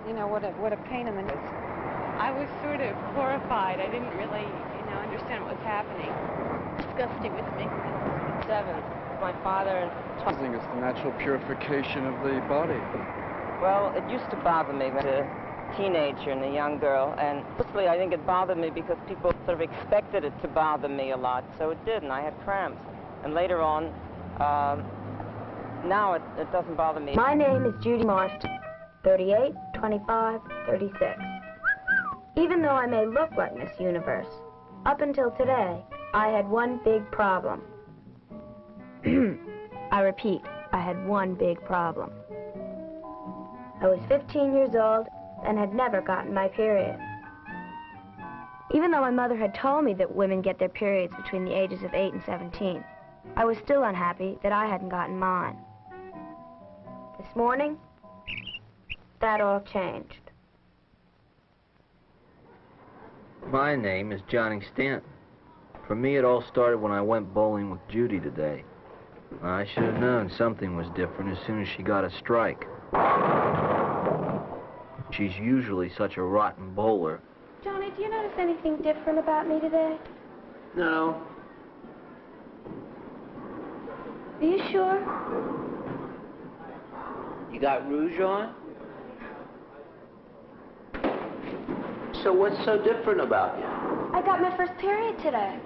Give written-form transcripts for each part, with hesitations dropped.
you know, what a pain in the neck. I was sort of horrified. I didn't really, you know, understand what was happening. Disgusting with me. 7. My father and... I think it's the natural purification of the body. Well, it used to bother me as a teenager and a young girl, and mostly I think it bothered me because people sort of expected it to bother me a lot, so it did, and I had cramps. And later on, now it doesn't bother me. My name is Judy Marston, 38, 25, 36. Even though I may look like Miss Universe, up until today, I had one big problem. I repeat, I had one big problem. I was 15 years old and had never gotten my period. Even though my mother had told me that women get their periods between the ages of 8 and 17, I was still unhappy that I hadn't gotten mine. This morning, that all changed. My name is Johnny Stanton. For me, it all started when I went bowling with Judy today. I should have known something was different as soon as she got a strike. She's usually such a rotten bowler. Johnny, do you notice anything different about me today? No. Are you sure? You got rouge on? So what's so different about you? I got my first period today.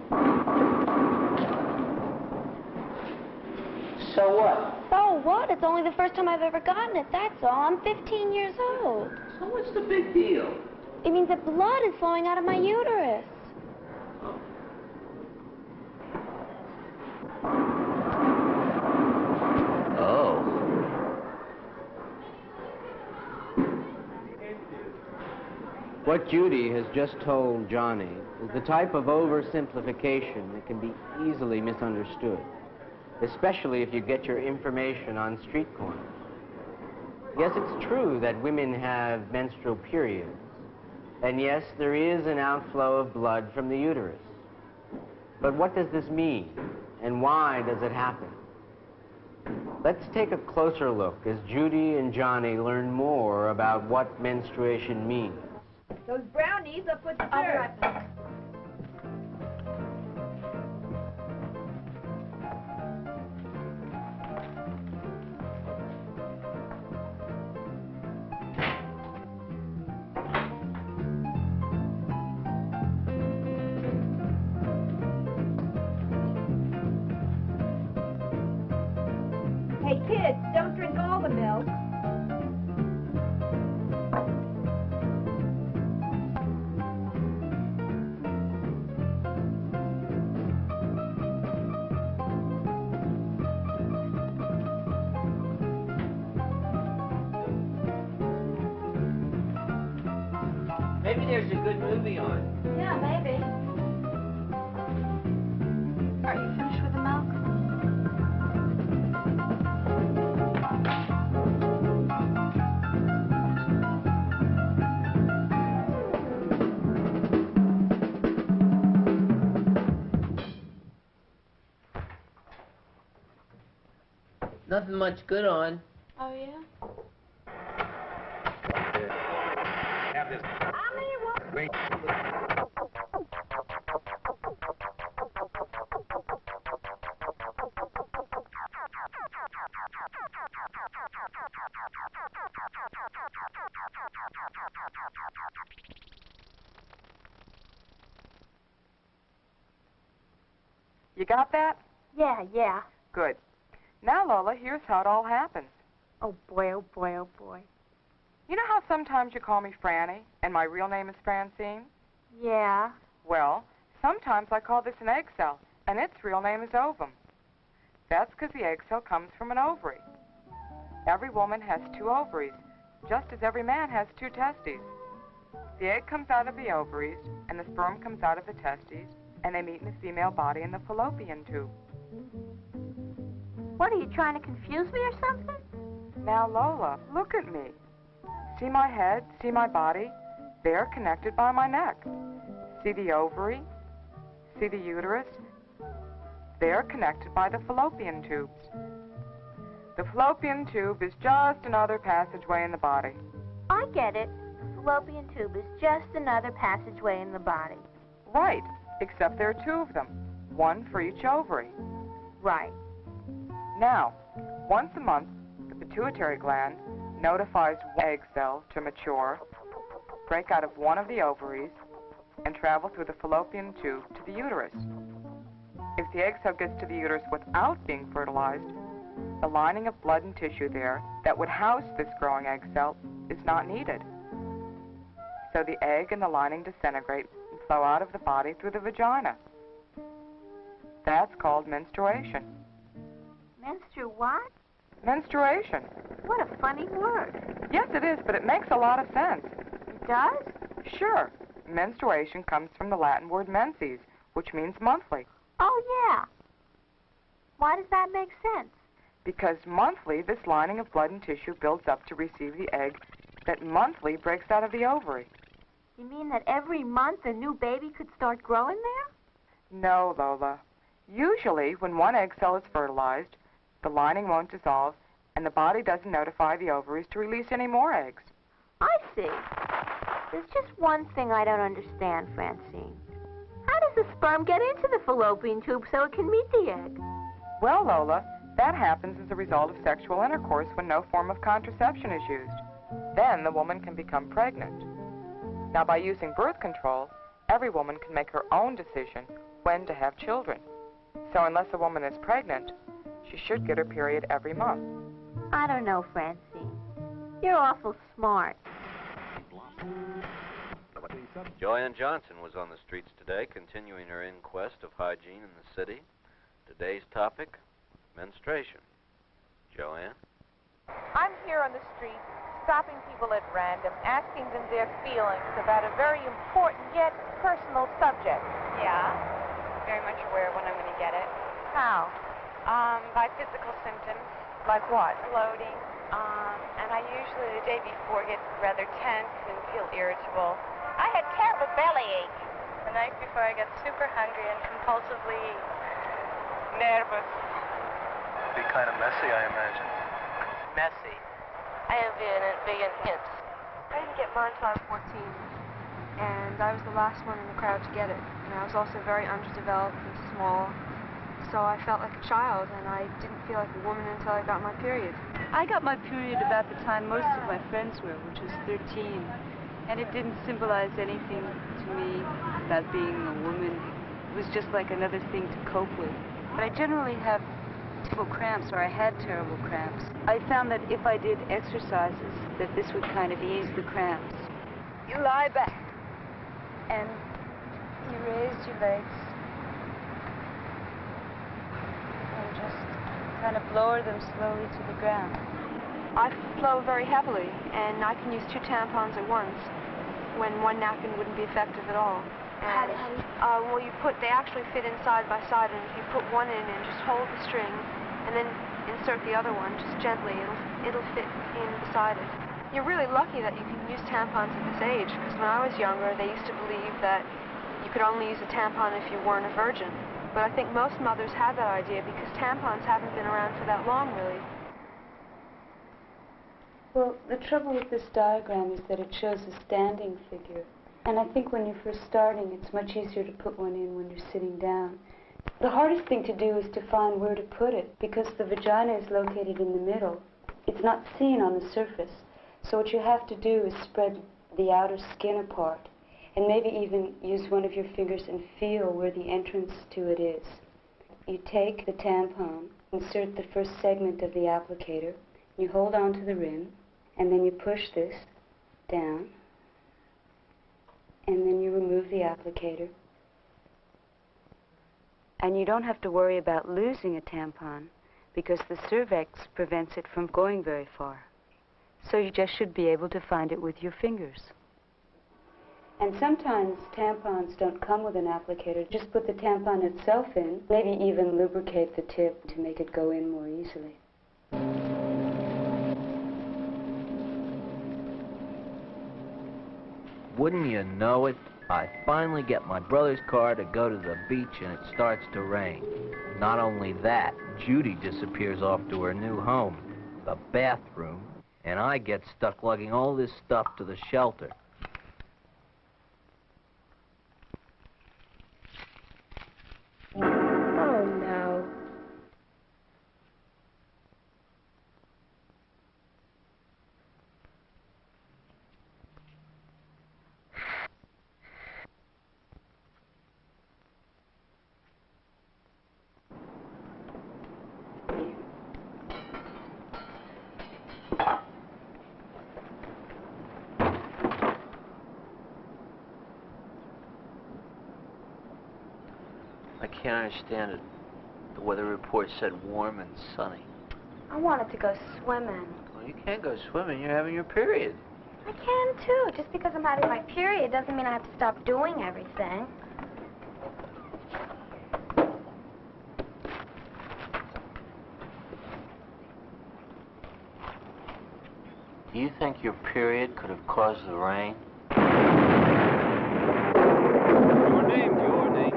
So what? So what? It's only the first time I've ever gotten it, that's all. I'm 15 years old. So what's the big deal? It means that blood is flowing out of my uterus. Oh. What Judy has just told Johnny is the type of oversimplification that can be easily misunderstood, especially if you get your information on street corners. Yes, it's true that women have menstrual periods, and yes, there is an outflow of blood from the uterus. But what does this mean, and why does it happen? Let's take a closer look as Judy and Johnny learn more about what menstruation means. Those brownies up with the I'll be right back. Hey, kids, don't drink all the milk. Maybe there's a good movie on. Yeah, maybe. Are you finished with the milk? Nothing much good on. Oh, yeah? Have this. Wait. You got that? Yeah. Good. Now, Lola, here's how it all happened. Oh, boy, oh, boy, oh, boy. You know how sometimes you call me Franny, and my real name is Francine? Yeah. Well, sometimes I call this an egg cell, and its real name is ovum. That's because the egg cell comes from an ovary. Every woman has 2 ovaries, just as every man has 2 testes. The egg comes out of the ovaries, and the sperm comes out of the testes, and they meet in the female body in the fallopian tube. What, are you trying to confuse me or something? Now, Lola, look at me. See my head, see my body? They're connected by my neck. See the ovary? See the uterus? They're connected by the fallopian tubes. The fallopian tube is just another passageway in the body. I get it. The fallopian tube is just another passageway in the body. Right, except there are two of them, one for each ovary. Right. Now, once a month, the pituitary gland notifies one egg cell to mature, break out of one of the ovaries, and travel through the fallopian tube to the uterus. If the egg cell gets to the uterus without being fertilized, the lining of blood and tissue there that would house this growing egg cell is not needed. So the egg and the lining disintegrate and flow out of the body through the vagina. That's called menstruation. Menstrual what? Menstruation. What a funny word. Yes, it is, but it makes a lot of sense. It does? Sure. Menstruation comes from the Latin word menses, which means monthly. Oh, yeah. Why does that make sense? Because monthly, this lining of blood and tissue builds up to receive the egg that monthly breaks out of the ovary. You mean that every month a new baby could start growing there? No, Lola. Usually, when one egg cell is fertilized, the lining won't dissolve, and the body doesn't notify the ovaries to release any more eggs. I see. There's just one thing I don't understand, Francine. How does the sperm get into the fallopian tube so it can meet the egg? Well, Lola, that happens as a result of sexual intercourse when no form of contraception is used. Then the woman can become pregnant. Now, by using birth control, every woman can make her own decision when to have children. So unless a woman is pregnant, she should get her period every month. I don't know, Francine. You're awful smart. Joanne Johnson was on the streets today, continuing her inquest of hygiene in the city. Today's topic, menstruation. Joanne? I'm here on the street, stopping people at random, asking them their feelings about a very important yet personal subject. Yeah, very much aware of when I'm going to get it. How? By physical symptoms. Like what? Bloating. And I usually, the day before, get rather tense and feel irritable. I had terrible bellyache. The night before, I get super hungry and compulsively nervous. Be kind of messy, I imagine. Messy. I have vegan hips. I didn't get mine until I was 14, and I was the last one in the crowd to get it. And I was also very underdeveloped and small, so I felt like a child, and I didn't feel like a woman until I got my period. I got my period about the time most of my friends were, which was 13, and it didn't symbolize anything to me about being a woman. It was just like another thing to cope with. But I generally have terrible cramps, or I had terrible cramps. I found that if I did exercises, that this would kind of ease the cramps. You lie back, and you raise your legs, and just kind of lower them slowly to the ground. I flow very heavily, and I can use 2 tampons at once, when one napkin wouldn't be effective at all. And, well, they actually fit in side by side, and if you put one in and just hold the string, and then insert the other one just gently, it'll fit in beside it. You're really lucky that you can use tampons at this age, because when I was younger, they used to believe that you could only use a tampon if you weren't a virgin. But I think most mothers had that idea because tampons haven't been around for that long, really. Well, the trouble with this diagram is that it shows a standing figure. And I think when you're first starting, it's much easier to put one in when you're sitting down. The hardest thing to do is to find where to put it, because the vagina is located in the middle. It's not seen on the surface. So what you have to do is spread the outer skin apart, and maybe even use one of your fingers and feel where the entrance to it is. You take the tampon, insert the first segment of the applicator, you hold on to the rim, and then you push this down, and then you remove the applicator. And you don't have to worry about losing a tampon, because the cervix prevents it from going very far. So you just should be able to find it with your fingers. And sometimes tampons don't come with an applicator. Just put the tampon itself in, maybe even lubricate the tip to make it go in more easily. Wouldn't you know it, I finally get my brother's car to go to the beach and it starts to rain. Not only that, Judy disappears off to her new home, the bathroom, and I get stuck lugging all this stuff to the shelter. Oh, no. I can't understand it. The weather report said warm and sunny. I wanted to go swimming. Well, you can't go swimming. You're having your period. I can, too. Just because I'm having my period doesn't mean I have to stop doing everything. Do you think your period could have caused the rain? Your name, please.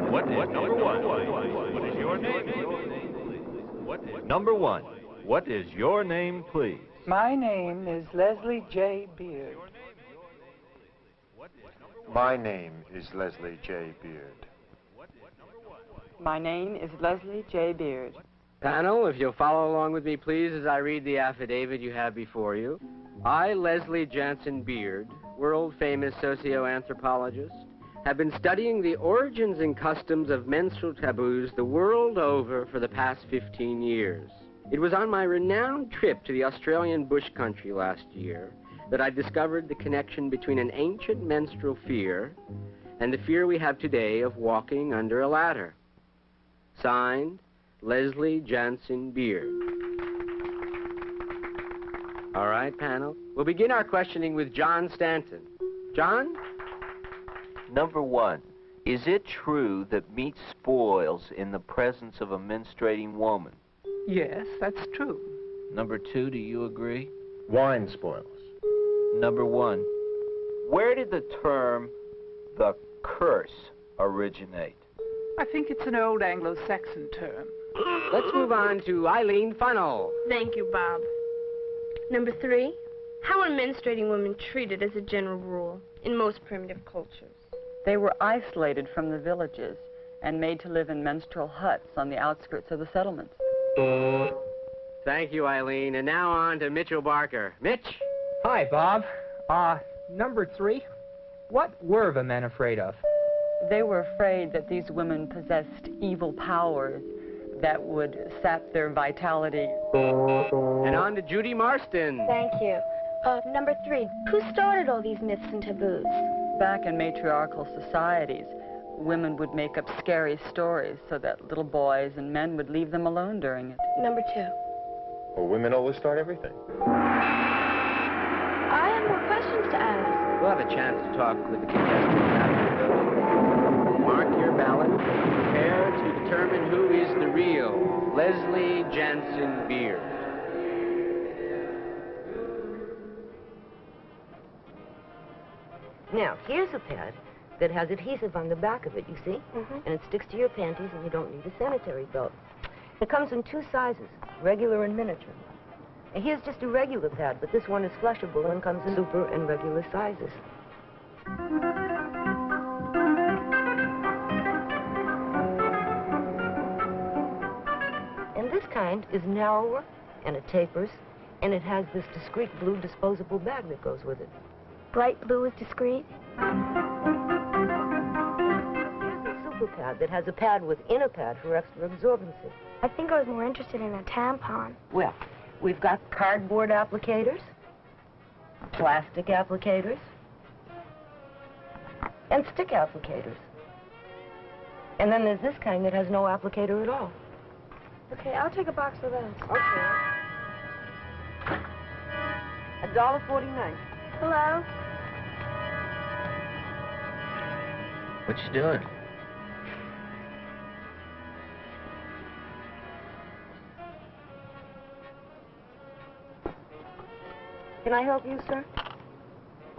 What is number one? What is your name, please? What is number one? What is your name, please? My name is Leslie J. Beard. My name is Leslie J. Beard. My name is Leslie J. Beard. Panel, if you'll follow along with me, please, as I read the affidavit you have before you. I, Leslie Jansen Beard, world-famous socioanthropologist, have been studying the origins and customs of menstrual taboos the world over for the past 15 years. It was on my renowned trip to the Australian bush country last year that I discovered the connection between an ancient menstrual fear and the fear we have today of walking under a ladder. Signed, Leslie Jansen Beard. All right, panel. We'll begin our questioning with John Stanton. John? Number one, is it true that meat spoils in the presence of a menstruating woman? Yes, that's true. Number two, do you agree? Wine spoils. Number one, where did the term the curse originate? I think it's an old Anglo-Saxon term. Let's move on to Eileen Funnell. Thank you, Bob. Number three, how are menstruating women treated as a general rule in most primitive cultures? They were isolated from the villages and made to live in menstrual huts on the outskirts of the settlements. Thank you, Eileen. And now on to Mitchell Barker. Mitch? Hi, Bob. Number three, what were the men afraid of? They were afraid that these women possessed evil powers that would sap their vitality. And on to Judy Marston. Thank you. Number three, who started all these myths and taboos? Back in matriarchal societies, women would make up scary stories so that little boys and men would leave them alone during it. Number two. Well, women always start everything. I have more questions to ask. We'll have a chance to talk with the contestants after the voting. Mark your ballot. Prepare to determine who is the real Leslie Jansen Beard. Now, here's a pad that has adhesive on the back of it, you see? And it sticks to your panties, and you don't need a sanitary belt. It comes in two sizes, regular and miniature. And here's just a regular pad, but this one is flushable and comes in super and regular sizes. And this kind is narrower, and it tapers, and it has this discreet blue disposable bag that goes with it. Bright blue is discreet? Here's a super pad that has a pad within a pad for extra absorbency. I think I was more interested in a tampon. Well, we've got cardboard applicators, plastic applicators, and stick applicators. And then there's this kind that has no applicator at all. Okay, I'll take a box of those. Okay. $1.49. Hello? What you doing? Can I help you, sir?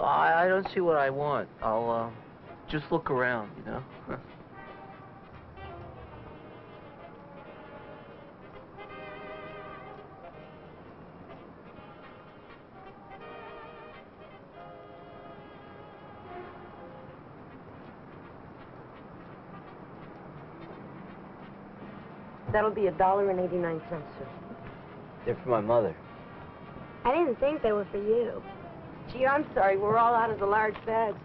I don't see what I want. I'll just look around, you know. That'll be $1.89, sir. They're for my mother. I didn't think they were for you. Gee, I'm sorry. We're all out of the large bags.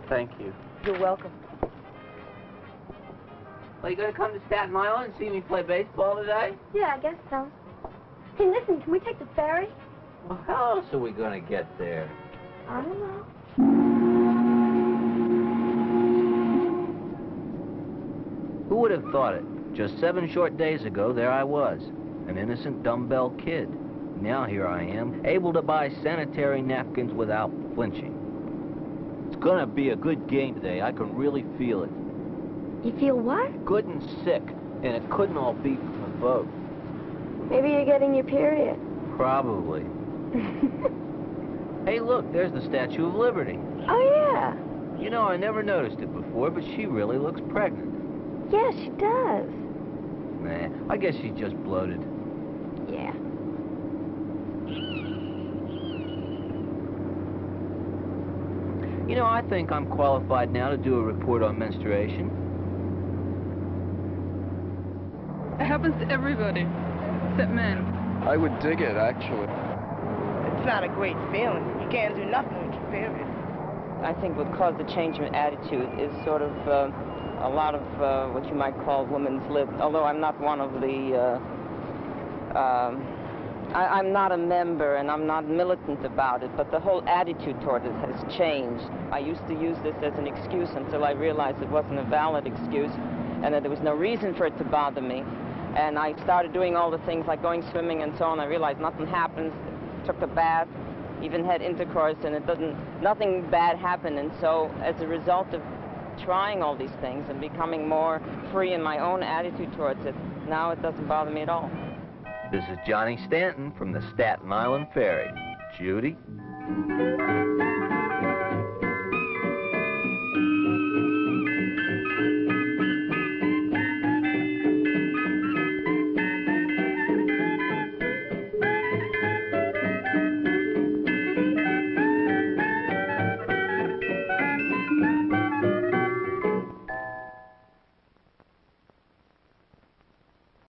Thank you. You're welcome. Well, you gonna come to Staten Island and see me play baseball today? Yeah, I guess so. Hey, listen, can we take the ferry? Well, how else are we gonna get there? I don't know. Who would have thought it? Just 7 short days ago, there I was, an innocent dumbbell kid. Now here I am, able to buy sanitary napkins without flinching. It's gonna be a good game today. I can really feel it. You feel what? Good and sick, and it couldn't all be from the boat. Maybe you're getting your period. Probably. Hey, look, there's the Statue of Liberty. Oh, yeah. You know, I never noticed it before, but she really looks pregnant. Yeah, she does. Nah, I guess she's just bloated. Yeah. You know, I think I'm qualified now to do a report on menstruation. It happens to everybody, except men. I would dig it, actually. It's not a great feeling. You can't do nothing with your period. I think what caused the change in attitude is sort of a lot of what you might call women's lib, although I'm not one of the, I'm not a member and I'm not militant about it, but the whole attitude toward it has changed. I used to use this as an excuse until I realized it wasn't a valid excuse and that there was no reason for it to bother me. And I started doing all the things like going swimming and so on. I realized nothing happens, took a bath, even had intercourse, and nothing bad happened. And so as a result of trying all these things and becoming more free in my own attitude towards it, now it doesn't bother me at all. This is Johnny Stanton from the Staten Island Ferry. Judy?